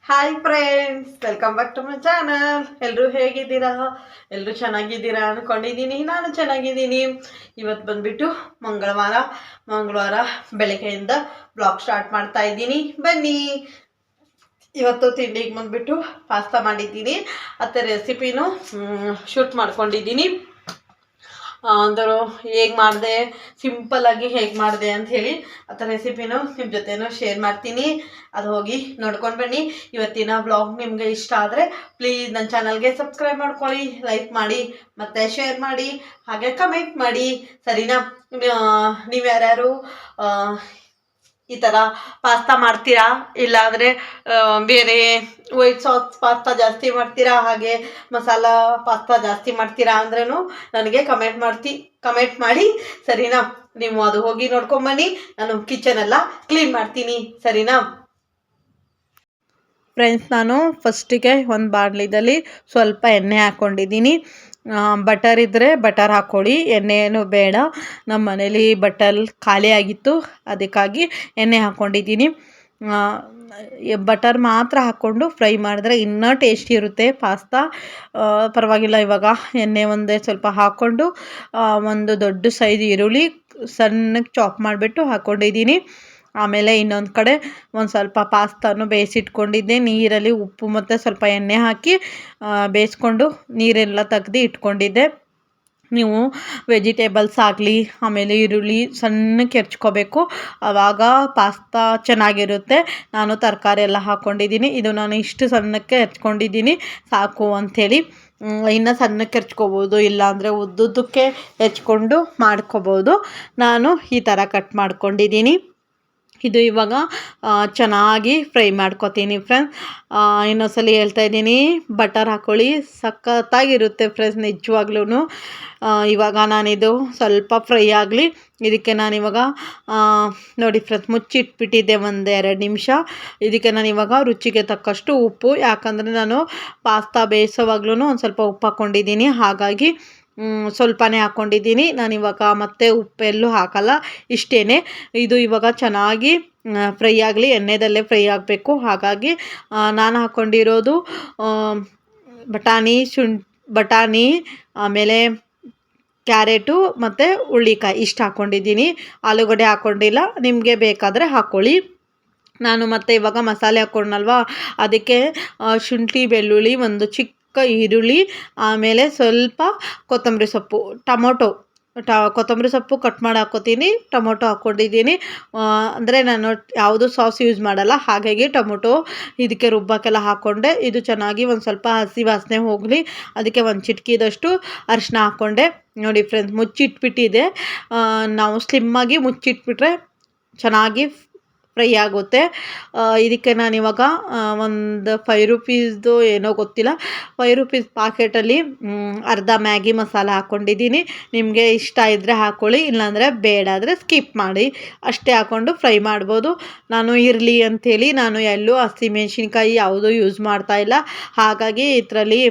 Hi friends, welcome back to my channel. ಎಲ್ಲರೂ ಹೇಗಿದ್ದೀರಾ? ಎಲ್ಲರೂ ಚೆನ್ನಾಗಿದ್ದೀರಾ ಅಂದ್ಕೊಂಡಿದ್ದೀನಿ. ನಾನು ಚೆನ್ನಾಗಿದ್ದೀನಿ. ಇವತ್ತು ಬಂದುಬಿಟ್ಟು ಮಂಗಳವಾರ ಬೆಳಗ್ಗೆಯಿಂದ ಬ್ಲಾಗ್ ಸ್ಟಾರ್ಟ್ ಮಾಡ್ತಾ ಇದ್ದೀನಿ. ಬನ್ನಿ. ಇವತ್ತು ತಿಂಡಿಗೆ ಬಂದುಬಿಟ್ಟು ಪಾಸ್ತಾ ಮಾಡಿದ್ದೀನಿ. ಮತ್ತು ರೆಸಿಪಿನೂ ಶೂಟ್ ಮಾಡ್ಕೊಂಡಿದ್ದೀನಿ. ಅಂದರು ಹೇಗೆ ಮಾಡಿದೆ, ಸಿಂಪಲ್ಲಾಗಿ ಹೇಗೆ ಮಾಡಿದೆ ಅಂಥೇಳಿ ಥರ ರೆಸಿಪಿನೂ ನಿಮ್ಮ ಜೊತೆನೂ ಶೇರ್ ಮಾಡ್ತೀನಿ. ಅದು ಹೋಗಿ ನೋಡ್ಕೊಂಡು ಬನ್ನಿ. ಇವತ್ತಿನ ವ್ಲಾಗ್ ನಿಮಗೆ ಇಷ್ಟ ಆದರೆ ಪ್ಲೀಸ್ ನನ್ನ ಚಾನಲ್ಗೆ ಸಬ್ಸ್ಕ್ರೈಬ್ ಮಾಡ್ಕೊಳ್ಳಿ, ಲೈಕ್ ಮಾಡಿ ಮತ್ತು ಶೇರ್ ಮಾಡಿ, ಹಾಗೆ ಕಮೆಂಟ್ ಮಾಡಿ. ಸರಿನಾ? ನೀವು ಯಾರ್ಯಾರು ಈ ಥರ ಪಾಸ್ತಾ ಮಾಡ್ತೀರಾ, ಇಲ್ಲಾಂದರೆ ಬೇರೆ ವೈಟ್ ಸಾಸ್ ಪಾಸ್ತಾ ಜಾಸ್ತಿ ಮಾಡ್ತೀರಾ, ಹಾಗೆ ಮಸಾಲ ಪಾಸ್ತಾ ಜಾಸ್ತಿ ಮಾಡ್ತೀರಾ ಅಂದ್ರೂ ನನಗೆ ಕಮೆಂಟ್ ಮಾಡಿ. ಸರಿನಾ? ನೀವು ಅದು ಹೋಗಿ ನೋಡ್ಕೊಂಬನ್ನಿ. ನಾನು ಕಿಚನೆಲ್ಲ ಕ್ಲೀನ್ ಮಾಡ್ತೀನಿ. ಸರಿನಾ ಫ್ರೆಂಡ್ಸ್? ನಾನು ಫಸ್ಟಿಗೆ ಒಂದು ಬಾಣಲಿದಲ್ಲಿ ಸ್ವಲ್ಪ ಎಣ್ಣೆ ಹಾಕ್ಕೊಂಡಿದ್ದೀನಿ. ಬಟರ್ ಇದ್ದರೆ ಬಟರ್ ಹಾಕ್ಕೊಳ್ಳಿ, ಎಣ್ಣೆ ಏನು ಬೇಡ. ನಮ್ಮ ಮನೇಲಿ ಬಟರ್ ಖಾಲಿ ಆಗಿತ್ತು, ಅದಕ್ಕಾಗಿ ಎಣ್ಣೆ ಹಾಕ್ಕೊಂಡಿದ್ದೀನಿ. ಬಟರ್ ಮಾತ್ರ ಹಾಕ್ಕೊಂಡು ಫ್ರೈ ಮಾಡಿದ್ರೆ ಇನ್ನೂ ಟೇಸ್ಟಿ ಇರುತ್ತೆ ಪಾಸ್ತಾ. ಪರವಾಗಿಲ್ಲ. ಇವಾಗ ಎಣ್ಣೆ ಒಂದೇ ಸ್ವಲ್ಪ ಹಾಕ್ಕೊಂಡು ಒಂದು ದೊಡ್ಡ ಸೈಜ್ ಈರುಳ್ಳಿ ಸಣ್ಣಗೆ ಚಾಪ್ ಮಾಡಿಬಿಟ್ಟು ಹಾಕ್ಕೊಂಡಿದ್ದೀನಿ. ಆಮೇಲೆ ಇನ್ನೊಂದು ಕಡೆ ಒಂದು ಸ್ವಲ್ಪ ಪಾಸ್ತಾನು ಬೇಯಿಸಿಟ್ಕೊಂಡಿದ್ದೆ. ನೀರಲ್ಲಿ ಉಪ್ಪು ಮತ್ತು ಸ್ವಲ್ಪ ಎಣ್ಣೆ ಹಾಕಿ ಬೇಯಿಸ್ಕೊಂಡು ನೀರೆಲ್ಲ ತೆಗ್ದು ಇಟ್ಕೊಂಡಿದ್ದೆ. ನೀವು ವೆಜಿಟೇಬಲ್ಸ್ ಆಗಲಿ, ಆಮೇಲೆ ಈರುಳ್ಳಿ ಸಣ್ಣಕ್ಕೆ ಹೆಚ್ಕೋಬೇಕು, ಆವಾಗ ಪಾಸ್ತಾ ಚೆನ್ನಾಗಿರುತ್ತೆ. ನಾನು ತರಕಾರಿ ಎಲ್ಲ ಹಾಕ್ಕೊಂಡಿದ್ದೀನಿ. ಇದು ನಾನು ಇಷ್ಟು ಸಣ್ಣಕ್ಕೆ ಹೆಚ್ಕೊಂಡಿದ್ದೀನಿ ಸಾಕು ಅಂಥೇಳಿ. ಇನ್ನು ಸಣ್ಣಕ್ಕೆ ಹೆಚ್ಕೋಬೋದು, ಇಲ್ಲಾಂದರೆ ಉದ್ದುದ್ದಕ್ಕೆ ಹೆಚ್ಕೊಂಡು ಮಾಡ್ಕೋಬೋದು. ನಾನು ಈ ಥರ ಕಟ್ ಮಾಡ್ಕೊಂಡಿದ್ದೀನಿ. ಇದು ಇವಾಗ ಚೆನ್ನಾಗಿ ಫ್ರೈ ಮಾಡ್ಕೊತೀನಿ ಫ್ರೆಂಡ್ಸ್. ಇನ್ನೊಂದ್ಸಲ ಹೇಳ್ತಾ ಇದ್ದೀನಿ, ಬಟರ್ ಹಾಕ್ಕೊಳ್ಳಿ, ಸಖತ್ತಾಗಿರುತ್ತೆ ಫ್ರೆಂಡ್ಸ್ ನಿಜವಾಗ್ಲೂ. ಇವಾಗ ನಾನಿದು ಸ್ವಲ್ಪ ಫ್ರೈ ಆಗಲಿ, ಇದಕ್ಕೆ ನಾನಿವಾಗ ನೋಡಿ ಫ್ರೆಂಡ್ಸ್ ಮುಚ್ಚಿಟ್ಬಿಟ್ಟಿದ್ದೆ 1-2 ನಿಮಿಷ. ಇದಕ್ಕೆ ನಾನಿವಾಗ ರುಚಿಗೆ ತಕ್ಕಷ್ಟು ಉಪ್ಪು, ಯಾಕಂದರೆ ನಾನು ಪಾಸ್ತಾ ಬೇಯಿಸೋವಾಗ್ಲೂ ಒಂದು ಸ್ವಲ್ಪ ಉಪ್ಪು ಹಾಕ್ಕೊಂಡಿದ್ದೀನಿ, ಹಾಗಾಗಿ ಸ್ವಲ್ಪನೇ ಹಾಕ್ಕೊಂಡಿದ್ದೀನಿ. ನಾನಿವಾಗ ಮತ್ತೆ ಉಪ್ಪೆಲ್ಲೂ ಹಾಕಲ್ಲ, ಇಷ್ಟೇ. ಇದು ಇವಾಗ ಚೆನ್ನಾಗಿ ಫ್ರೈ ಆಗಲಿ, ಎಣ್ಣೆದಲ್ಲೇ ಫ್ರೈ ಆಗಬೇಕು. ಹಾಗಾಗಿ ನಾನು ಹಾಕ್ಕೊಂಡಿರೋದು ಬಟಾಣಿ, ಆಮೇಲೆ ಕ್ಯಾರೆಟು ಮತ್ತು ಹುಳ್ಳಿಕಾಯಿ ಇಷ್ಟು ಹಾಕ್ಕೊಂಡಿದ್ದೀನಿ. ಆಲೂಗಡ್ಡೆ ಹಾಕ್ಕೊಂಡಿಲ್ಲ, ನಿಮಗೆ ಬೇಕಾದರೆ ಹಾಕ್ಕೊಳ್ಳಿ. ನಾನು ಮತ್ತು ಇವಾಗ ಮಸಾಲೆ ಹಾಕ್ಕೊಂಡ್ನಲ್ವ, ಅದಕ್ಕೆ ಶುಂಠಿ ಬೆಳ್ಳುಳ್ಳಿ, ಒಂದು ಚಿಕ್ಕ ಈರುಳ್ಳಿ, ಆಮೇಲೆ ಸ್ವಲ್ಪ ಕೊತ್ತಂಬರಿ ಸೊಪ್ಪು, ಕೊತ್ತಂಬರಿ ಸೊಪ್ಪು ಕಟ್ ಮಾಡಿ ಹಾಕ್ಕೋತೀನಿ, ಟೊಮೊಟೊ ಹಾಕ್ಕೊಂಡಿದ್ದೀನಿ. ಅಂದರೆ ನಾನು ಯಾವುದು ಸಾಸ್ ಯೂಸ್ ಮಾಡಲ್ಲ, ಹಾಗಾಗಿ ಟೊಮೊಟೊ ಇದಕ್ಕೆ ರುಬ್ಬಕ್ಕೆಲ್ಲ ಹಾಕ್ಕೊಂಡೆ. ಇದು ಚೆನ್ನಾಗಿ ಒಂದು ಸ್ವಲ್ಪ ಹಸಿ ವಾಸನೆ ಹೋಗಲಿ, ಅದಕ್ಕೆ ಒಂದು ಚಿಟಿಕೆದಷ್ಟು ಅರಿಶಿನ ಹಾಕ್ಕೊಂಡೆ. ನೋಡಿ ಫ್ರೆಂಡ್ಸ್ ಮುಚ್ಚಿಟ್ಬಿಟ್ಟಿದೆ. ನಾವು ಸ್ಲಿಮ್ಮಾಗಿ ಮುಚ್ಚಿಟ್ಬಿಟ್ರೆ ಚೆನ್ನಾಗಿ ಫ್ರೈ ಆಗುತ್ತೆ. ಇದಕ್ಕೆ ನಾನಿವಾಗ ಒಂದು 5 ರೂಪೀಸ್ದು ಏನೋ ಗೊತ್ತಿಲ್ಲ, 5 ರೂಪೀಸ್ ಪಾಕೆಟಲ್ಲಿ ಅರ್ಧ ಮ್ಯಾಗಿ ಮಸಾಲ ಹಾಕ್ಕೊಂಡಿದ್ದೀನಿ. ನಿಮಗೆ ಇಷ್ಟ ಇದ್ದರೆ ಹಾಕ್ಕೊಳ್ಳಿ, ಇಲ್ಲಾಂದರೆ ಬೇಡ ಆದರೆ ಸ್ಕಿಪ್ ಮಾಡಿ. ಅಷ್ಟೇ ಹಾಕ್ಕೊಂಡು ಫ್ರೈ ಮಾಡ್ಬೋದು. ನಾನು ಇರಲಿ ಅಂಥೇಳಿ ನಾನು ಎಲ್ಲೂ ಹಸಿಮೆಣ್ಸಿನ್ಕಾಯಿ ಯಾವುದೂ ಯೂಸ್ ಮಾಡ್ತಾಯಿಲ್ಲ. ಹಾಗಾಗಿ ಇದರಲ್ಲಿ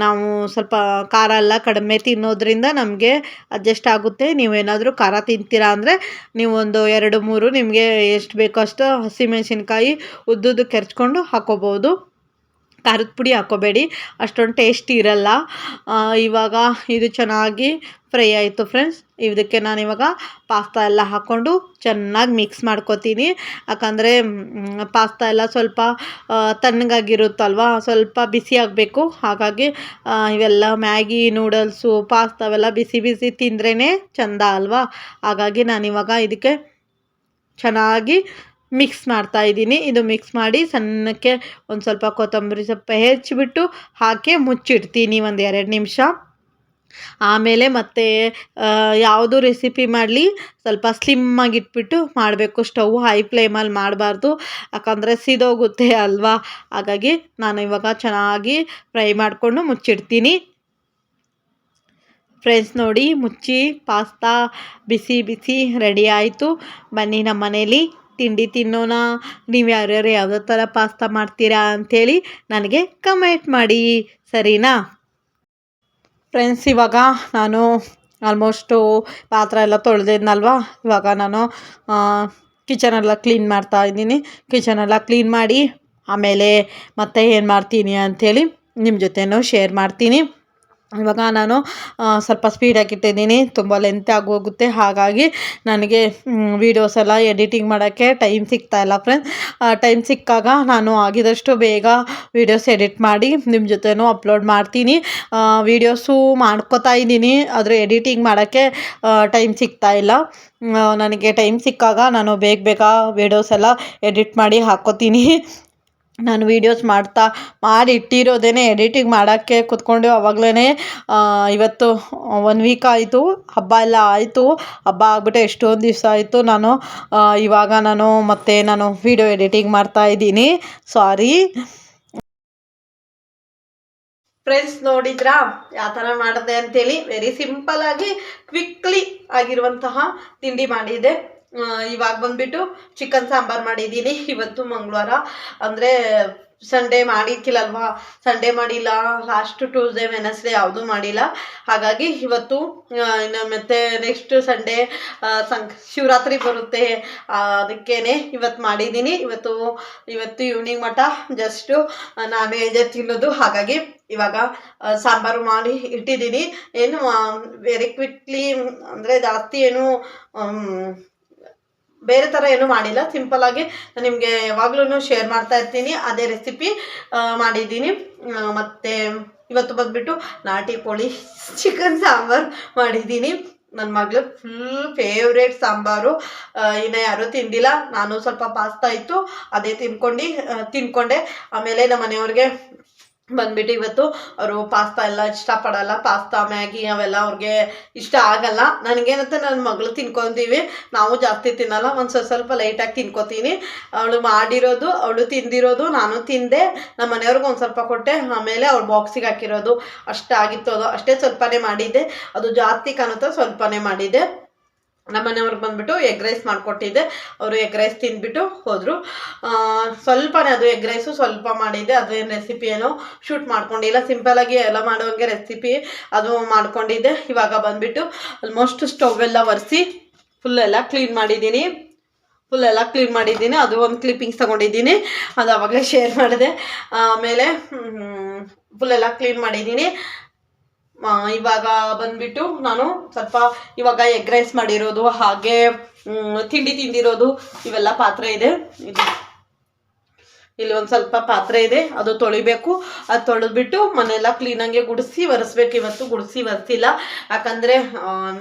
ನಾವು ಸ್ವಲ್ಪ ಖಾರ ಎಲ್ಲ ಕಡಿಮೆ ತಿನ್ನೋದ್ರಿಂದ ನಮಗೆ ಅಡ್ಜಸ್ಟ್ ಆಗುತ್ತೆ. ನೀವೇನಾದರೂ ಖಾರ ತಿಂತೀರಾ ಅಂದರೆ ನೀವು ಒಂದು 2-3 ನಿಮಗೆ ಎಷ್ಟು ಬೇಕೋ ಅಷ್ಟು ಹಸಿಮೆಣ್ಸಿನ್ಕಾಯಿ ಉದ್ದುದ್ದಕ್ಕೆ ಹೆಚ್ಕೊಂಡು ಹಾಕ್ಕೋಬೋದು. ಖಾರದ ಪುಡಿ ಹಾಕ್ಕೋಬೇಡಿ, ಅಷ್ಟೊಂದು ಟೇಸ್ಟಿ ಇರಲ್ಲ. ಇವಾಗ ಇದು ಚೆನ್ನಾಗಿ ಫ್ರೈ ಆಯಿತು ಫ್ರೆಂಡ್ಸ್. ಇದಕ್ಕೆ ನಾನಿವಾಗ ಪಾಸ್ತಾ ಎಲ್ಲ ಹಾಕ್ಕೊಂಡು ಚೆನ್ನಾಗಿ ಮಿಕ್ಸ್ ಮಾಡ್ಕೊತೀನಿ. ಯಾಕಂದರೆ ಪಾಸ್ತಾ ಎಲ್ಲ ಸ್ವಲ್ಪ ತಣ್ಣಗಾಗಿರುತ್ತಲ್ವ, ಸ್ವಲ್ಪ ಬಿಸಿ ಆಗಬೇಕು. ಹಾಗಾಗಿ ಇವೆಲ್ಲ ಮ್ಯಾಗಿ, ನೂಡಲ್ಸು, ಪಾಸ್ತಾ ಅವೆಲ್ಲ ಬಿಸಿ ಬಿಸಿ ತಿಂದ್ರೇ ಚೆಂದ ಅಲ್ವಾ. ಹಾಗಾಗಿ ನಾನಿವಾಗ ಇದಕ್ಕೆ ಚೆನ್ನಾಗಿ ಮಿಕ್ಸ್ ಮಾಡ್ತಾಯಿದ್ದೀನಿ. ಇದು ಮಿಕ್ಸ್ ಮಾಡಿ ಸಣ್ಣಕ್ಕೆ ಒಂದು ಸ್ವಲ್ಪ ಕೊತ್ತಂಬರಿ ಸೊಪ್ಪು ಹೆಚ್ಚಿಬಿಟ್ಟು ಹಾಕಿ ಮುಚ್ಚಿಡ್ತೀನಿ 1-2 ನಿಮಿಷ. ಆಮೇಲೆ ಮತ್ತೆ ಯಾವುದು ರೆಸಿಪಿ ಮಾಡಲಿ ಸ್ವಲ್ಪ ಸ್ಲಿಮ್ಮಾಗಿ ಇಟ್ಬಿಟ್ಟು ಮಾಡಬೇಕು. ಸ್ಟವ್ ಹೈ ಫ್ಲೇಮಲ್ಲಿ ಮಾಡಬಾರ್ದು, ಯಾಕಂದರೆ ಸಿದೋಗುತ್ತೆ ಅಲ್ವಾ. ಹಾಗಾಗಿ ನಾನು ಇವಾಗ ಚೆನ್ನಾಗಿ ಫ್ರೈ ಮಾಡಿಕೊಂಡು ಮುಚ್ಚಿಡ್ತೀನಿ. ಫ್ರೆಂಡ್ಸ್ ನೋಡಿ, ಮುಚ್ಚಿ ಪಾಸ್ತಾ ಬಿಸಿ ಬಿಸಿ ರೆಡಿ ಆಯಿತು. ಬನ್ನಿ ನಮ್ಮ ಮನೇಲಿ ತಿಂಡಿ ತಿನ್ನೋಣ. ನೀವು ಯಾರ್ಯಾರು ಯಾವುದೇ ಥರ ಪಾಸ್ತಾ ಮಾಡ್ತೀರಾ ಅಂಥೇಳಿ ನನಗೆ ಕಮೆಂಟ್ ಮಾಡಿ. ಸರಿನಾ ಫ್ರೆಂಡ್ಸ್? ಇವಾಗ ನಾನು ಆಲ್ಮೋಸ್ಟು ಪಾತ್ರೆ ಎಲ್ಲ ತೊಳೆದಿದ್ನಲ್ವ, ಇವಾಗ ನಾನು ಕಿಚನೆಲ್ಲ ಕ್ಲೀನ್ ಮಾಡ್ತಾಯಿದ್ದೀನಿ. ಕಿಚನೆಲ್ಲ ಕ್ಲೀನ್ ಮಾಡಿ ಆಮೇಲೆ ಮತ್ತೆ ಏನು ಮಾಡ್ತೀನಿ ಅಂಥೇಳಿ ನಿಮ್ಮ ಜೊತೆನೂ ಶೇರ್ ಮಾಡ್ತೀನಿ. ಇವಾಗ ನಾನು ಸ್ವಲ್ಪ ಸ್ಪೀಡಾಗಿ ಇಟ್ಟಿದ್ದೀನಿ, ತುಂಬ ಲೆಂತ್ ಆಗೋಗುತ್ತೆ. ಹಾಗಾಗಿ ನನಗೆ ವೀಡಿಯೋಸ್ ಎಲ್ಲ ಎಡಿಟಿಂಗ್ ಮಾಡೋಕ್ಕೆ ಟೈಮ್ ಸಿಗ್ತಾಯಿಲ್ಲ ಫ್ರೆಂಡ್ಸ್. ಟೈಮ್ ಸಿಕ್ಕಾಗ ನಾನು ಆಗಿದಷ್ಟು ಬೇಗ ವೀಡಿಯೋಸ್ ಎಡಿಟ್ ಮಾಡಿ ನಿಮ್ಮ ಜೊತೆನೂ ಅಪ್ಲೋಡ್ ಮಾಡ್ತೀನಿ. ವೀಡಿಯೋಸು ಮಾಡ್ಕೋತಾ ಇದ್ದೀನಿ, ಆದರೆ ಎಡಿಟಿಂಗ್ ಮಾಡೋಕ್ಕೆ ಟೈಮ್ ಸಿಗ್ತಾಯಿಲ್ಲ. ನನಗೆ ಟೈಮ್ ಸಿಕ್ಕಾಗ ನಾನು ಬೇಗ ಬೇಗ ವೀಡಿಯೋಸ್ ಎಲ್ಲ ಎಡಿಟ್ ಮಾಡಿ ಹಾಕ್ಕೋತೀನಿ. ನಾನು ವೀಡಿಯೋಸ್ ಮಾಡಿ ಇಟ್ಟಿರೋದೇ ಎಡಿಟಿಂಗ್ ಮಾಡೋಕ್ಕೆ ಕೂತ್ಕೊಂಡು ಆವಾಗಲೇ ಇವತ್ತು 1 ವೀಕ್ ಆಯಿತು. ಹಬ್ಬ ಎಲ್ಲ ಆಯಿತು. ಹಬ್ಬ ಆಗಿಬಿಟ್ಟು ಎಷ್ಟೊಂದು ದಿವಸ ಆಯಿತು. ಇವಾಗ ನಾನು ವೀಡಿಯೋ ಎಡಿಟಿಂಗ್ ಮಾಡ್ತಾಯಿದ್ದೀನಿ. ಸಾರಿ ಫ್ರೆಂಡ್ಸ್, ನೋಡಿದ್ರಾ ಯಾವ ಥರ ಮಾಡಿದೆ ಅಂತೇಳಿ. ವೆರಿ ಸಿಂಪಲ್ಲಾಗಿ ಕ್ವಿಕ್ಲಿ ಆಗಿರುವಂತಹ ತಿಂಡಿ ಮಾಡಿದೆ. ಇವಾಗ ಬಂದುಬಿಟ್ಟು ಚಿಕನ್ ಸಾಂಬಾರು ಮಾಡಿದ್ದೀನಿ. ಇವತ್ತು ಮಂಗಳವಾರ ಅಂದರೆ ಸಂಡೇ ಮಾಡಿಕ್ಕಿಲ್ಲಲ್ವಾ, ಸಂಡೇ ಮಾಡಿಲ್ಲ, ಲಾಸ್ಟ್ ಟ್ಯೂಸ್ಡೇ ವೆನಸ್ಡೇ ಯಾವುದೂ ಮಾಡಿಲ್ಲ. ಹಾಗಾಗಿ ಇವತ್ತು ಇನ್ನು ಮತ್ತೆ ನೆಕ್ಸ್ಟ್ ಸಂಡೇ ಶಿವರಾತ್ರಿ ಬರುತ್ತೆ, ಅದಕ್ಕೇ ಇವತ್ತು ಮಾಡಿದ್ದೀನಿ. ಇವತ್ತು ಈವ್ನಿಂಗ್ ಮಟ್ಟ ಜಸ್ಟು ನಾನ್ ವೆಜ್ ತಿನ್ನೋದು. ಹಾಗಾಗಿ ಇವಾಗ ಸಾಂಬಾರು ಮಾಡಿ ಇಟ್ಟಿದ್ದೀನಿ. ಏನು ವೆರಿ ಕ್ವಿಕ್ಲಿ ಅಂದರೆ ಜಾಸ್ತಿ ಏನು ಬೇರೆ ಥರ ಏನೂ ಮಾಡಿಲ್ಲ. ಸಿಂಪಲ್ಲಾಗಿ ನಿಮಗೆ ಯಾವಾಗಲೂ ಶೇರ್ ಮಾಡ್ತಾ ಇರ್ತೀನಿ, ಅದೇ ರೆಸಿಪಿ ಮಾಡಿದ್ದೀನಿ. ಮತ್ತು ಇವತ್ತು ಬಂದುಬಿಟ್ಟು ನಾಟಿ ಕೋಳಿ ಚಿಕನ್ ಸಾಂಬಾರು ಮಾಡಿದ್ದೀನಿ. ನನ್ನ ಮಗಳು ಫುಲ್ ಫೇವ್ರೇಟ್ ಸಾಂಬಾರು. ಇನ್ನು ಯಾರೂ ತಿಂದಿಲ್ಲ. ನಾನು ಸ್ವಲ್ಪ ಪಾಸ್ತಾ ಇತ್ತು, ಅದೇ ತಿನ್ಕೊಂಡೆ. ಆಮೇಲೆ ನಮ್ಮ ಮನೆಯವ್ರಿಗೆ ಬಂದುಬಿಟ್ಟು ಇವತ್ತು ಅವರು ಪಾಸ್ತಾ ಎಲ್ಲ ಇಷ್ಟಪಡಲ್ಲ. ಪಾಸ್ತಾ ಮ್ಯಾಗಿ ಅವೆಲ್ಲ ಅವ್ರಿಗೆ ಇಷ್ಟ ಆಗಲ್ಲ. ನನಗೇನಂತ ನನ್ನ ಮಗಳು ತಿನ್ಕೊತೀವಿ, ನಾವು ಜಾಸ್ತಿ ತಿನ್ನಲ್ಲ. ಸ್ವಲ್ಪ ಲೈಟಾಗಿ ತಿನ್ಕೋತೀನಿ. ಅವಳು ತಿಂದಿರೋದು ನಾನು ತಿಂದೆ. ನಮ್ಮ ಮನೆಯವ್ರಿಗೆ ಒಂದು ಸ್ವಲ್ಪ ಕೊಟ್ಟೆ. ಆಮೇಲೆ ಅವ್ರ ಬಾಕ್ಸಿಗೆ ಹಾಕಿರೋದು ಅಷ್ಟಾಗಿತ್ತು. ಅದು ಅಷ್ಟೇ ಸ್ವಲ್ಪನೇ ಮಾಡಿದ್ದೆ. ಅದು ಜಾಸ್ತಿ ಕಾಣುತ್ತಾ ಸ್ವಲ್ಪನೇ ಮಾಡಿದ್ದೆ. ನಮ್ಮ ಮನೆಯವ್ರಿಗೆ ಬಂದುಬಿಟ್ಟು ಎಗ್ ರೈಸ್ ಮಾಡಿಕೊಟ್ಟಿದ್ದೆ. ಅವರು ಎಗ್ ರೈಸ್ ತಿಂದ್ಬಿಟ್ಟು ಹೋದರು. ಸ್ವಲ್ಪನೇ ಅದು ಎಗ್ ರೈಸು ಸ್ವಲ್ಪ ಮಾಡಿದ್ದೆ. ಅದೇನು ರೆಸಿಪಿ ಏನೋ ಶೂಟ್ ಮಾಡ್ಕೊಂಡಿಲ್ಲ, ಸಿಂಪಲಾಗಿ ಎಲ್ಲ ಮಾಡೋಂಗೆ ರೆಸಿಪಿ ಅದು ಮಾಡ್ಕೊಂಡಿದ್ದೆ. ಇವಾಗ ಬಂದುಬಿಟ್ಟು ಆಲ್ಮೋಸ್ಟ್ ಸ್ಟವ್ ಎಲ್ಲ ಒರೆಸಿ ಫುಲ್ಲೆಲ್ಲ ಕ್ಲೀನ್ ಮಾಡಿದ್ದೀನಿ. ಅದು ಒಂದು ಕ್ಲಿಪ್ಪಿಂಗ್ಸ್ ತೊಗೊಂಡಿದ್ದೀನಿ, ಅದು ಆವಾಗಲೇ ಶೇರ್ ಮಾಡಿದೆ. ಆಮೇಲೆ ಫುಲ್ಲೆಲ್ಲ ಕ್ಲೀನ್ ಮಾಡಿದ್ದೀನಿ. ಇವಾಗ ಬಂದುಬಿಟ್ಟು ನಾನು ಸ್ವಲ್ಪ ಇವಾಗ ಎಗ್ ರೈಸ್ ಮಾಡಿರೋದು, ಹಾಗೆ ತಿಂಡಿ ತಿಂದಿರೋದು ಇವೆಲ್ಲ ಪಾತ್ರೆ ಇದೆ. ಇಲ್ಲಿ ಒಂದು ಸ್ವಲ್ಪ ಪಾತ್ರೆ ಇದೆ, ಅದು ತೊಳಿಬೇಕು. ಅದು ತೊಳೆದ್ಬಿಟ್ಟು ಮನೆಯೆಲ್ಲ ಕ್ಲೀನಾಗೆ ಗುಡಿಸಿ ಒರೆಸ್ಬೇಕು. ಇವತ್ತು ಗುಡಿಸಿ ಒರೆಸಿಲ್ಲ, ಯಾಕಂದರೆ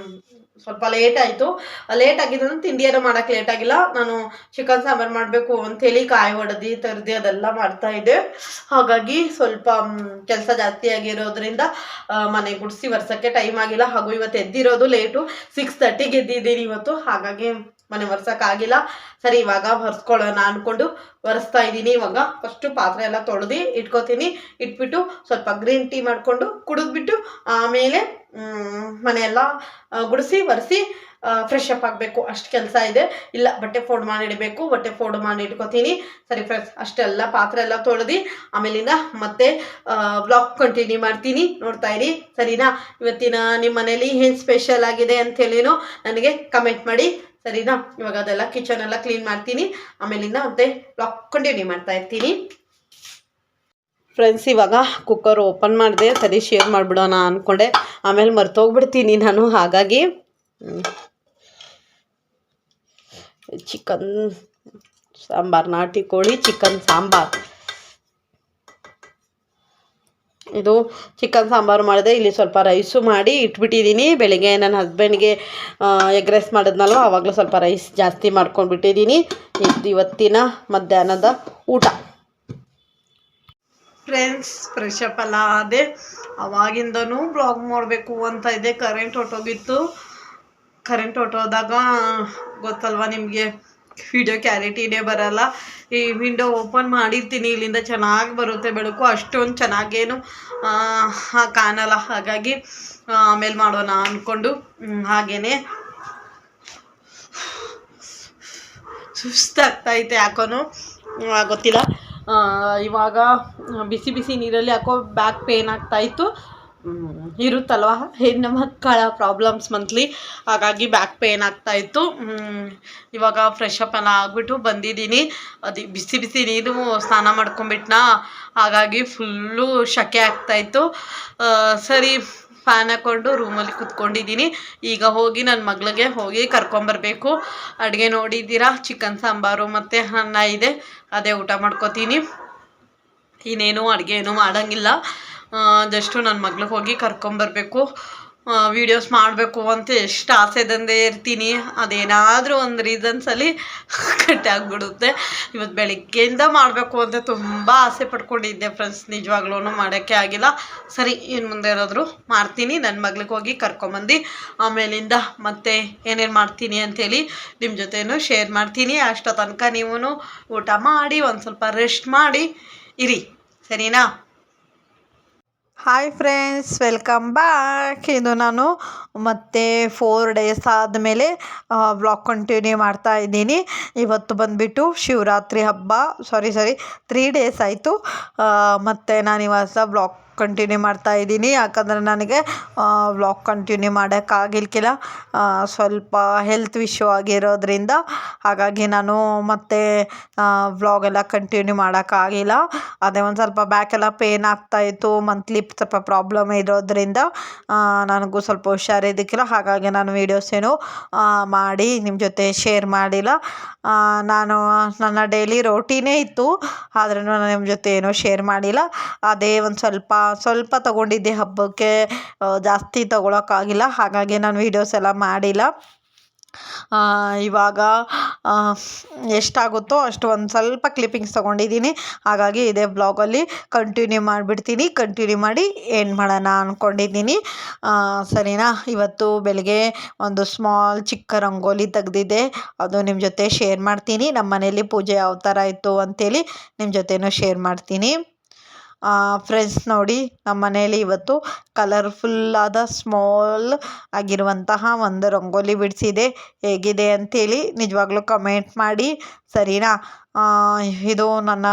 ಸ್ವಲ್ಪ ಲೇಟ್ ಆಗಿದ್ದು. ತಿಂಡಿಯನ್ನು ಮಾಡೋಕ್ಕೆ ಲೇಟ್ ಆಗಿಲ್ಲ. ನಾನು ಚಿಕನ್ ಸಾಂಬಾರು ಮಾಡಬೇಕು ಅಂಥೇಳಿ ಕಾಯಿ ಹೊಡೆದು ತರದಿ ಅದೆಲ್ಲ ಮಾಡ್ತಾಯಿದ್ದೆ. ಹಾಗಾಗಿ ಸ್ವಲ್ಪ ಕೆಲಸ ಜಾಸ್ತಿ ಆಗಿರೋದ್ರಿಂದ ಮನೆ ಗುಡಿಸಿ ಒರೆಸೋಕ್ಕೆ ಟೈಮ್ ಆಗಿಲ್ಲ. ಹಾಗೂ ಇವತ್ತು ಎದ್ದಿರೋದು ಲೇಟು, 6:30ಗೆ ಎದ್ದಿದ್ದೀನಿ ಇವತ್ತು. ಹಾಗಾಗಿ ಮನೆ ಒರೆಸೋಕ್ಕಾಗಿಲ್ಲ. ಸರಿ, ಇವಾಗ ಒರೆಸ್ಕೊಳ್ಳೋಣ ಅಂದ್ಕೊಂಡು ಒರೆಸ್ತಾ ಇದ್ದೀನಿ. ಇವಾಗ ಫಸ್ಟು ಪಾತ್ರೆ ಎಲ್ಲ ತೊಳೆದು ಇಟ್ಬಿಟ್ಟು ಸ್ವಲ್ಪ ಗ್ರೀನ್ ಟೀ ಮಾಡಿಕೊಂಡು ಕುಡಿದ್ಬಿಟ್ಟು ಆಮೇಲೆ ಮನೆಯೆಲ್ಲ ಗುಡಿಸಿ ಒರೆಸಿ ಫ್ರೆಶ್ ಅಪ್ ಆಗಬೇಕು. ಅಷ್ಟು ಕೆಲಸ ಇದೆ. ಇಲ್ಲ, ಬಟ್ಟೆ ಫೋಲ್ಡ್ ಮಾಡಿ ಇಟ್ಕೋತೀನಿ. ಸರಿ ಫ್ರೆಂಡ್ಸ್, ಅಷ್ಟೆಲ್ಲ ಪಾತ್ರೆ ಎಲ್ಲ ತೊಳೆದು ಆಮೇಲಿಂದ ಮತ್ತೆ ಬ್ಲಾಗ್ ಕಂಟಿನ್ಯೂ ಮಾಡ್ತೀನಿ. ನೋಡ್ತಾ ಇರಿ, ಸರಿನಾ? ಇವತ್ತಿನ ನಿಮ್ಮ ಮನೇಲಿ ಏನು ಸ್ಪೆಷಲ್ ಆಗಿದೆ ಅಂಥೇಳಿನೋ ನನಗೆ ಕಮೆಂಟ್ ಮಾಡಿ, ಸರಿನಾ? ಇವಾಗ ಅದೆಲ್ಲ ಕಿಚನ್ ಎಲ್ಲ ಕ್ಲೀನ್ ಮಾಡ್ತೀನಿ. ಆಮೇಲಿಂದ ಮತ್ತೆ ಬ್ಲಾಗ್ ಕಂಟಿನ್ಯೂ ಮಾಡ್ತಾ ಇರ್ತೀನಿ. ಫ್ರೆಂಡ್ಸ್, ಇವಾಗ ಕುಕ್ಕರ್ ಓಪನ್ ಮಾಡಿದೆ. ಸರಿ, ಶೇರ್ ಮಾಡಿಬಿಡೋಣ ಅಂದ್ಕೊಂಡೆ, ಆಮೇಲೆ ಮರ್ತೋಗ್ಬಿಡ್ತೀನಿ ನಾನು. ಹಾಗಾಗಿ ಚಿಕನ್ ಸಾಂಬಾರು, ನಾಟಿ ಕೋಳಿ ಚಿಕನ್ ಸಾಂಬಾರು. ಇದು ಚಿಕನ್ ಸಾಂಬಾರು ಮಾಡಿದೆ. ಇಲ್ಲಿ ಸ್ವಲ್ಪ ರೈಸು ಮಾಡಿ ಇಟ್ಬಿಟ್ಟಿದ್ದೀನಿ. ಬೆಳಿಗ್ಗೆ ನನ್ನ ಹಸ್ಬೆಂಡ್ಗೆ ಎಗ್ ರೈಸ್ ಮಾಡಿದ್ನಲ್ವ, ಆವಾಗಲೂ ಸ್ವಲ್ಪ ರೈಸ್ ಜಾಸ್ತಿ ಮಾಡ್ಕೊಂಡ್ಬಿಟ್ಟಿದ್ದೀನಿ. ಇದು ಇವತ್ತಿನ ಮಧ್ಯಾಹ್ನದ ಊಟ. ಫ್ರೆಂಡ್ಸ್, ಫ್ರೆಶ್ ಅಪ್ ಎಲ್ಲ ಅದೇ ಅವಾಗಿಂದನೂ ಬ್ಲಾಗ್ ಮಾಡಬೇಕು ಅಂತ ಇದೆ. ಕರೆಂಟ್ ಹೊಟ್ಟೋದಾಗ ಗೊತ್ತಲ್ವ ನಿಮಗೆ, ವಿಡಿಯೋ ಕ್ಲಾರಿಟಿನೇ ಬರಲ್ಲ. ಈ ವಿಂಡೋ ಓಪನ್ ಮಾಡಿರ್ತೀನಿ, ಇಲ್ಲಿಂದ ಚೆನ್ನಾಗಿ ಬರುತ್ತೆ ಬೆಳಕು, ಅಷ್ಟೊಂದು ಚೆನ್ನಾಗೇನು ಕಾಣಲ್ಲ. ಹಾಗಾಗಿ ಆಮೇಲೆ ಮಾಡೋಣ ಅಂದ್ಕೊಂಡು ಹಾಗೇ ಸುಸ್ತಾಗ್ತೈತೆ ಯಾಕೋನು ಗೊತ್ತಿಲ್ಲ. ಇವಾಗ ಬಿಸಿ ನೀರಲ್ಲಿ ಯಾಕೋ ಬ್ಯಾಕ್ ಪೇನ್ ಆಗ್ತಾಯಿತ್ತು. ಇರುತ್ತಲ್ವ ಹೆಣ್ಣು ಮಕ್ಕಳ ಪ್ರಾಬ್ಲಮ್ಸ್ ಮಂತ್ಲಿ, ಹಾಗಾಗಿ ಬ್ಯಾಕ್ ಪೇನ್ ಆಗ್ತಾಯಿತ್ತು. ಇವಾಗ ಫ್ರೆಶ್ ಅಪ್ ಎಲ್ಲ ಆಗಿಬಿಟ್ಟು ಬಂದಿದ್ದೀನಿ. ಅದು ಬಿಸಿ ಬಿಸಿ ನೀರು ಸ್ನಾನ ಮಾಡ್ಕೊಂಬಿಟ್ನಾ, ಹಾಗಾಗಿ ಫುಲ್ಲು ಶಕೆ ಆಗ್ತಾಯಿತ್ತು. ಸರಿ ಫ್ಯಾನ್ ಹಾಕ್ಕೊಂಡು ರೂಮಲ್ಲಿ ಕುತ್ಕೊಂಡಿದ್ದೀನಿ. ಈಗ ಹೋಗಿ ನನ್ನ ಮಗಳಿಗೆ ಹೋಗಿ ಕರ್ಕೊಂಬರ್ಬೇಕು. ಅಡುಗೆ ನೋಡಿದ್ದೀರಾ, ಚಿಕನ್ ಸಾಂಬಾರು ಮತ್ತು ಅನ್ನ ಇದೆ, ಅದೇ ಊಟ ಮಾಡ್ಕೋತೀನಿ. ಇನ್ನೇನು ಅಡುಗೆ ಏನೂ ಮಾಡೋಂಗಿಲ್ಲ. ಜಸ್ಟು ನನ್ನ ಮಗ್ಳಿಗೆ ಹೋಗಿ ಕರ್ಕೊಂಬರ್ಬೇಕು. ವೀಡಿಯೋಸ್ ಮಾಡಬೇಕು ಅಂತ ಎಷ್ಟು ಆಸೆದಂದೇ ಇರ್ತೀನಿ, ಅದೇನಾದರೂ ಒಂದು ರೀಸನ್ಸಲ್ಲಿ ಕಟ್ ಆಗಿಬಿಡುತ್ತೆ. ಇವತ್ತು ಬೆಳಗ್ಗೆಯಿಂದ ಮಾಡಬೇಕು ಅಂತ ತುಂಬ ಆಸೆ ಪಡ್ಕೊಂಡಿದ್ದೆ ಫ್ರೆಂಡ್ಸ್, ನಿಜವಾಗ್ಲೂ ಮಾಡೋಕ್ಕೆ ಆಗಿಲ್ಲ. ಸರಿ, ಇನ್ನು ಮುಂದೆ ಏನಾದರೂ ಮಾಡ್ತೀನಿ. ನನ್ನ ಮಗ್ಳಿಗೆ ಹೋಗಿ ಕರ್ಕೊಂಬಂದು ಆಮೇಲಿಂದ ಮತ್ತೆ ಏನೇನು ಮಾಡ್ತೀನಿ ಅಂಥೇಳಿ ನಿಮ್ಮ ಜೊತೆನೂ ಶೇರ್ ಮಾಡ್ತೀನಿ. ಅಷ್ಟೋ ತನಕ ನೀವು ಊಟ ಮಾಡಿ ಒಂದು ಸ್ವಲ್ಪ ರೆಸ್ಟ್ ಮಾಡಿ ಇರಿ, ಸರಿನಾ? Hi friends, welcome back. ಇದು ನಾನು ಮತ್ತೆ 4 ಡೇಸ್ ಆದಮೇಲೆ ವ್ಲಾಗ್ ಕಂಟಿನ್ಯೂ ಮಾಡ್ತಾ ಇದ್ದೀನಿ. ಇವತ್ತು ಬಂದುಬಿಟ್ಟು ಶಿವರಾತ್ರಿ ಹಬ್ಬ, ಸಾರಿ 3 ಡೇಸ್ ಆಯಿತು. ಮತ್ತು ನಾನು ಇವತ್ತು ವ್ಲಾಗ್ ಕಂಟಿನ್ಯೂ ಮಾಡ್ತಾ ಇದ್ದೀನಿ. ಯಾಕಂದರೆ ನನಗೆ ವ್ಲಾಗ್ ಕಂಟಿನ್ಯೂ ಮಾಡೋಕ್ಕಾಗಿಲ್ಕಿಲ್ಲ, ಸ್ವಲ್ಪ ಹೆಲ್ತ್ ಇಶ್ಯೂ ಆಗಿರೋದ್ರಿಂದ. ಹಾಗಾಗಿ ನಾನು ಮತ್ತೆ ವ್ಲಾಗೆಲ್ಲ ಕಂಟಿನ್ಯೂ ಮಾಡೋಕ್ಕಾಗಿಲ್ಲ. ಅದೇ ಒಂದು ಸ್ವಲ್ಪ ಬ್ಯಾಕೆಲ್ಲ ಪೇನ್ ಆಗ್ತಾಯಿತ್ತು, ಮಂತ್ಲಿ ಸ್ವಲ್ಪ ಪ್ರಾಬ್ಲಮ್ ಇರೋದ್ರಿಂದ ನನಗೂ ಸ್ವಲ್ಪ ಹುಷಾರಿದ್ದಕ್ಕಿಲ್ಲ. ಹಾಗಾಗಿ ನಾನು ವೀಡಿಯೋಸ್ ಏನು ಮಾಡಿ ನಿಮ್ಮ ಜೊತೆ ಶೇರ್ ಮಾಡಿಲ್ಲ. ನಾನು ನನ್ನ ಡೈಲಿ ರೋಟೀನೇ ಇತ್ತು, ಆದ್ರೂ ನಾನು ನಿಮ್ಮ ಜೊತೆ ಏನೂ ಶೇರ್ ಮಾಡಿಲ್ಲ. ಅದೇ ಒಂದು ಸ್ವಲ್ಪ ತೊಗೊಂಡಿದ್ದೆ ಹಬ್ಬಕ್ಕೆ, ಜಾಸ್ತಿ ತೊಗೊಳಕ್ಕಾಗಿಲ್ಲ. ಹಾಗಾಗಿ ನಾನು ವೀಡಿಯೋಸ್ ಎಲ್ಲ ಮಾಡಿಲ್ಲ. ಇವಾಗ ಎಷ್ಟಾಗುತ್ತೋ ಅಷ್ಟು ಒಂದು ಸ್ವಲ್ಪ ಕ್ಲಿಪ್ಪಿಂಗ್ಸ್ ತೊಗೊಂಡಿದ್ದೀನಿ. ಹಾಗಾಗಿ ಇದೇ ಬ್ಲಾಗಲ್ಲಿ ಕಂಟಿನ್ಯೂ ಮಾಡಿಬಿಡ್ತೀನಿ. ಕಂಟಿನ್ಯೂ ಮಾಡಿ ಏನು ಮಾಡೋಣ ಅಂದ್ಕೊಂಡಿದ್ದೀನಿ, ಸರಿನಾ? ಇವತ್ತು ಬೆಳಗ್ಗೆ ಒಂದು ಚಿಕ್ಕ ರಂಗೋಲಿ ತೆಗೆದಿದ್ದೆ, ಅದು ನಿಮ್ಮ ಜೊತೆ ಶೇರ್ ಮಾಡ್ತೀನಿ. ನಮ್ಮ ಮನೇಲಿ ಪೂಜೆ ಯಾವ ಥರ ಇತ್ತು ಅಂಥೇಳಿ ನಿಮ್ಮ ಜೊತೆನೂ ಶೇರ್ ಮಾಡ್ತೀನಿ. ಫ್ರೆಂಡ್ಸ್ ನೋಡಿ, ನಮ್ಮ ಮನೇಲಿ ಇವತ್ತು ಕಲರ್ಫುಲ್ಲಾದ ಸ್ಮಾಲ್ ಆಗಿರುವಂತಹ ಒಂದು ರಂಗೋಲಿ ಬಿಡಿಸಿದೆ. ಹೇಗಿದೆ ಅಂಥೇಳಿ ನಿಜವಾಗ್ಲೂ ಕಮೆಂಟ್ ಮಾಡಿ, ಸರಿನಾ? ಇದು ನನ್ನ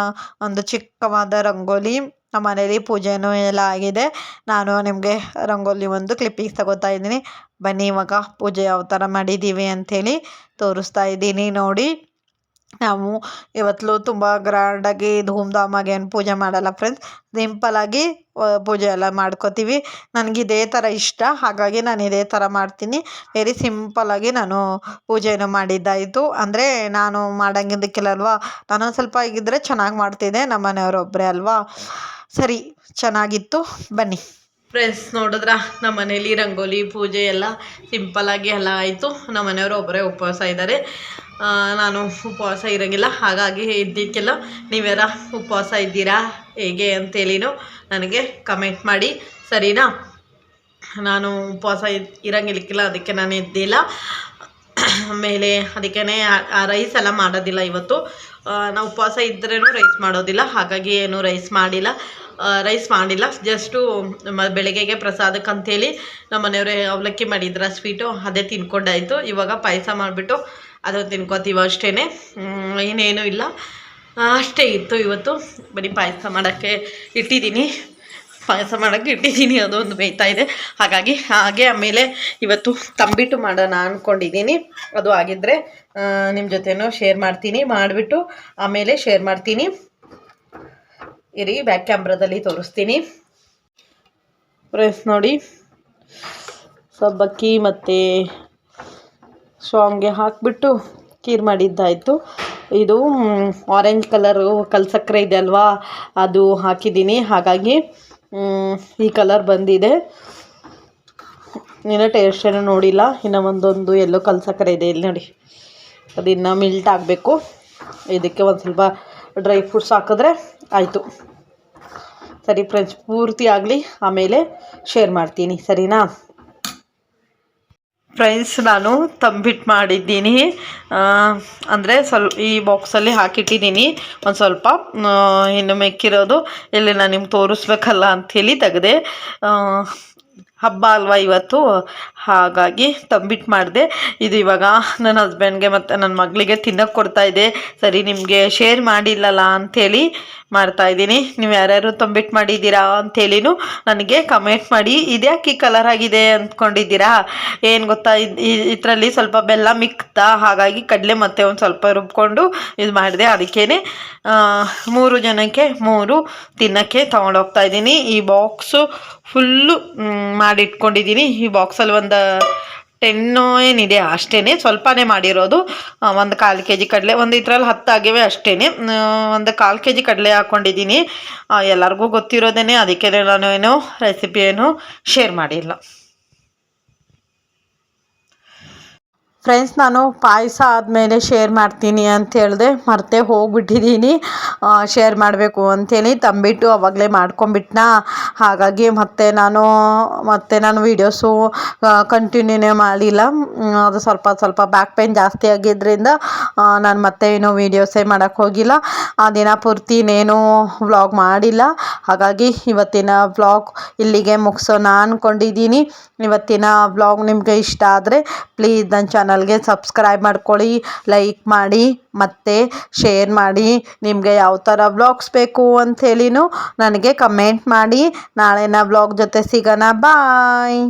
ಒಂದು ಚಿಕ್ಕವಾದ ರಂಗೋಲಿ. ನಮ್ಮ ಮನೇಲಿ ಪೂಜೆನೂ ಎಲ್ಲ ಆಗಿದೆ. ನಾನು ನಿಮಗೆ ರಂಗೋಲಿ ಒಂದು ಕ್ಲಿಪ್ಪಿಂಗ್ಸ್ ತಗೋತಾ ಇದ್ದೀನಿ. ಬನ್ನಿ, ಇವಾಗ ಪೂಜೆ ಯಾವ ಥರ ಮಾಡಿದ್ದೀವಿ ಅಂಥೇಳಿ ತೋರಿಸ್ತಾ ಇದ್ದೀನಿ ನೋಡಿ. ನಾವು ಇವತ್ತು ತುಂಬ ಗ್ರ್ಯಾಂಡಾಗಿ ಧೂಮ್ಧಾಮಾಗಿ ಏನು ಪೂಜೆ ಮಾಡಲ್ಲ ಫ್ರೆಂಡ್ಸ್, ಸಿಂಪಲಾಗಿ ಪೂಜೆ ಎಲ್ಲ ಮಾಡ್ಕೋತೀವಿ. ನನಗೆ ಇದೇ ಥರ ಇಷ್ಟ, ಹಾಗಾಗಿ ನಾನು ಇದೇ ಥರ ಮಾಡ್ತೀನಿ. ವೆರಿ ಸಿಂಪಲಾಗಿ ನಾನು ಪೂಜೆಯನ್ನು ಮಾಡಿದ್ದಾಯಿತು. ಅಂದರೆ ನಾನು ಮಾಡೋಂಗಿದ್ದಕ್ಕಿಲ್ಲ ಅಲ್ವಾ, ನಾನು ಸ್ವಲ್ಪ ಆಗಿದ್ದರೆ ಚೆನ್ನಾಗಿ ಮಾಡ್ತಿದ್ದೆ, ನಮ್ಮ ಮನೆಯವರೊಬ್ಬರೇ ಅಲ್ವಾ. ಸರಿ, ಚೆನ್ನಾಗಿತ್ತು. ಬನ್ನಿ ಫ್ರೆಂಡ್ಸ್, ನೋಡಿದ್ರ ನಮ್ಮ ಮನೇಲಿ ರಂಗೋಲಿ ಪೂಜೆ ಎಲ್ಲ ಸಿಂಪಲಾಗಿ ಎಲ್ಲ ಆಯಿತು. ನಮ್ಮ ಮನೆಯವರು ಒಬ್ಬರೇ ಉಪವಾಸ ಇದ್ದಾರೆ, ನಾನು ಉಪವಾಸ ಇರೋಂಗಿಲ್ಲ. ಹಾಗಾಗಿ ಇದ್ದಿದ್ದಕ್ಕೆಲ್ಲ ನೀವ್ಯಾರ ಉಪವಾಸ ಇದ್ದೀರಾ ಹೇಗೆ ಅಂತೇಳಿನೂ ನನಗೆ ಕಮೆಂಟ್ ಮಾಡಿ, ಸರಿನಾ? ನಾನು ಉಪವಾಸ ಇರೋಂಗಿಲ್ಲಕ್ಕಿಲ್ಲ, ಅದಕ್ಕೆ ನಾನು ಇದ್ದಿಲ್ಲ. ಆಮೇಲೆ ಅದಕ್ಕೇ ರೈಸ್ ಎಲ್ಲ ಮಾಡೋದಿಲ್ಲ ಇವತ್ತು. ನಾವು ಉಪವಾಸ ಇದ್ರೇನು ರೈಸ್ ಮಾಡೋದಿಲ್ಲ, ಹಾಗಾಗಿ ಏನು ರೈಸ್ ಮಾಡಿಲ್ಲ. ಜಸ್ಟು ಬೆಳಗ್ಗೆಗೆ ಪ್ರಸಾದಕ್ಕೆ ಅಂಥೇಳಿ ನಮ್ಮ ಮನೆಯವರೇ ಅವಲಕ್ಕಿ ಮಾಡಿದ್ರ ಸ್ವೀಟು, ಅದೇ ತಿನ್ಕೊಂಡಾಯಿತು. ಇವಾಗ ಪಾಯಸ ಮಾಡಿಬಿಟ್ಟು ಅದನ್ನು ತಿನ್ಕೋತೀವಿ ಅಷ್ಟೇ, ಇನ್ನೇನೂ ಇಲ್ಲ. ಅಷ್ಟೇ ಇತ್ತು ಇವತ್ತು. ಬರೀ ಪಾಯಸ ಮಾಡೋಕ್ಕೆ ಇಟ್ಟಿದ್ದೀನಿ, ಅದೊಂದು ಬೇಯ್ತಾ ಇದೆ. ಹಾಗೆ ಆಮೇಲೆ ಇವತ್ತು ತಂಬಿಟ್ಟು ಮಾಡೋಣ ಅಂದ್ಕೊಂಡಿದ್ದೀನಿ. ಅದು ಆಗಿದ್ದರೆ ನಿಮ್ಮ ಜೊತೆನೂ ಶೇರ್ ಮಾಡ್ತೀನಿ, ಮಾಡಿಬಿಟ್ಟು ಆಮೇಲೆ ಶೇರ್ ಮಾಡ್ತೀನಿ. ಇರಿ, ಬ್ಯಾಕ್ ಕ್ಯಾಮ್ರಾದಲ್ಲಿ ತೋರಿಸ್ತೀನಿ. ಫ್ರೆಂಡ್ಸ್ ನೋಡಿ, ಸಬ್ಬಕ್ಕಿ ಮತ್ತು ಶಾವಿಗೆ ಹಾಕಿಬಿಟ್ಟು ಖೀರ್ ಮಾಡಿದ್ದಾಯಿತು. ಇದು ಆರೆಂಜ್ ಕಲರು ಕಲ್ಸಕ್ಕರೆ ಇದೆ ಅಲ್ವಾ, ಅದು ಹಾಕಿದ್ದೀನಿ. ಹಾಗಾಗಿ ಈ ಕಲರ್ ಬಂದಿದೆ. ಇನ್ನೂ ಟೇಸ್ಟ್ ಏನೂ ನೋಡಿಲ್ಲ. ಇನ್ನು ಒಂದೊಂದು ಎಲ್ಲೋ ಕಲ್ಸಕ್ಕರೆ ಇದೆ, ಇಲ್ಲಿ ನೋಡಿ. ಅದಿನ್ನು ಮಿಲ್ಟ್ ಆಗಬೇಕು. ಇದಕ್ಕೆ ಒಂದು ಸ್ವಲ್ಪ ಡ್ರೈ ಫ್ರೂಟ್ಸ್ ಹಾಕಿದ್ರೆ ಆಯಿತು. ಸರಿ ಫ್ರೆಂಡ್ಸ್, ಪೂರ್ತಿ ಆಗಲಿ, ಆಮೇಲೆ ಶೇರ್ ಮಾಡ್ತೀನಿ, ಸರಿನಾ? ಫ್ರೆಂಡ್ಸ್, ನಾನು ತಂಬಿಟ್ಟು ಮಾಡಿದ್ದೀನಿ. ಅಂದರೆ ಈ ಬಾಕ್ಸಲ್ಲಿ ಹಾಕಿಟ್ಟಿದ್ದೀನಿ ಒಂದು ಸ್ವಲ್ಪ. ಇನ್ನು ಮೆಕ್ಕಿರೋದು ಇಲ್ಲಿ ನಾನು ನಿಮ್ಗೆ ತೋರಿಸ್ಬೇಕಲ್ಲ ಅಂಥೇಳಿ ತೆಗೆದೆ. ಹಬ್ಬ ಅಲ್ವಾ ಇವತ್ತು, ಹಾಗಾಗಿ ತಂಬಿಟ್ಟು ಮಾಡಿದೆ. ಇದು ಇವಾಗ ನನ್ನ ಹಸ್ಬೆಂಡ್ಗೆ ಮತ್ತು ನನ್ನ ಮಗಳಿಗೆ ತಿನ್ನೋಕ್ಕೆ ಕೊಡ್ತಾಯಿದ್ದೆ. ಸರಿ ನಿಮಗೆ ಶೇರ್ ಮಾಡಿಲ್ಲಲ್ಲ ಅಂಥೇಳಿ ಮಾಡ್ತಾಯಿದ್ದೀನಿ. ನೀವು ಯಾರ್ಯಾರು ತಂಬಿಟ್ಟು ಮಾಡಿದ್ದೀರಾ ಅಂಥೇಳಿನೂ ನನಗೆ ಕಮೆಂಟ್ ಮಾಡಿ. ಇದ್ಯಾಕೆ ಈ ಕಲರ್ ಆಗಿದೆ ಅಂದ್ಕೊಂಡಿದ್ದೀರಾ? ಏನು ಗೊತ್ತಾ, ಇದರಲ್ಲಿ ಸ್ವಲ್ಪ ಬೆಲ್ಲ ಮಿಕ್ತಾ, ಹಾಗಾಗಿ ಕಡಲೆ ಮತ್ತೆ ಒಂದು ಸ್ವಲ್ಪ ರುಬ್ಕೊಂಡು ಇದು ಮಾಡಿದೆ. ಅದಕ್ಕೇ 3 ಜನಕ್ಕೆ 3 ತಿನ್ನೋಕ್ಕೆ ತೊಗೊಂಡೋಗ್ತಾ ಇದ್ದೀನಿ. ಈ ಬಾಕ್ಸು ಫುಲ್ಲು ಮಾಡಿಟ್ಕೊಂಡಿದ್ದೀನಿ. ಈ ಬಾಕ್ಸಲ್ಲಿ ಒಂದು 10 ಏನಿದೆ ಅಷ್ಟೇ, ಸ್ವಲ್ಪನೇ ಮಾಡಿರೋದು. 1/4 kg ಕಡಲೆ, ಒಂದು ಇದರಲ್ಲಿ 10 ಆಗಿವೆ ಅಷ್ಟೇ. 1/4 kg ಕಡಲೆ ಹಾಕ್ಕೊಂಡಿದ್ದೀನಿ. ಎಲ್ಲರಿಗೂ ಗೊತ್ತಿರೋದೇ, ಅದಕ್ಕೆ ನಾನು ಏನು ರೆಸಿಪಿ ಏನು ಶೇರ್ ಮಾಡಿಲ್ಲ. ಫ್ರೆಂಡ್ಸ್, ನಾನು ಪಾಯಸ ಆದಮೇಲೆ ಶೇರ್ ಮಾಡ್ತೀನಿ ಅಂತ ಹೇಳಿದೆ, ಮರ್ತೇ ಹೋಗ್ಬಿಟ್ಟಿದ್ದೀನಿ ಶೇರ್ ಮಾಡಬೇಕು ಅಂಥೇಳಿ. ತಂಬಿಟ್ಟು ಆವಾಗಲೇ ಮಾಡ್ಕೊಂಬಿಟ್ನಾ, ಹಾಗಾಗಿ ಮತ್ತೆ ನಾನು ವೀಡಿಯೋಸು ಕಂಟಿನ್ಯೂನೇ ಮಾಡಿಲ್ಲ. ಅದು ಸ್ವಲ್ಪ ಬ್ಯಾಕ್ ಪೇನ್ ಜಾಸ್ತಿ ಆಗಿದ್ದರಿಂದ ನಾನು ಮತ್ತೆ ಏನೋ ವೀಡಿಯೋಸೇ ಮಾಡೋಕ್ಕೆ ಹೋಗಿಲ್ಲ. ಆ ದಿನ ಪೂರ್ತಿ ಇನ್ನೇನು ವ್ಲಾಗ್ ಮಾಡಿಲ್ಲ. ಹಾಗಾಗಿ ಇವತ್ತಿನ ವ್ಲಾಗ್ ಇಲ್ಲಿಗೆ ಮುಗಿಸೋಣ ಅಂದ್ಕೊಂಡಿದ್ದೀನಿ. ಇವತ್ತಿನ ವ್ಲಾಗ್ ನಿಮಗೆ ಇಷ್ಟ ಆದರೆ ಪ್ಲೀಸ್ ನನ್ನ ಚಾನಲ್ಗೆ ಸಬ್ಸ್ಕ್ರೈಬ್ ಮಾಡ್ಕೊಳ್ಳಿ, ಲೈಕ್ ಮಾಡಿ ಮತ್ತು ಶೇರ್ ಮಾಡಿ. ನಿಮಗೆ ಯಾವ ಥರ ವ್ಲಾಗ್ಸ್ ಬೇಕು ಅಂಥೇಳಿನೂ ನನಗೆ ಕಮೆಂಟ್ ಮಾಡಿ. ನಾಳೆನ ವ್ಲಾಗ್ ಜೊತೆ ಸಿಗೋಣ. ಬಾಯ್.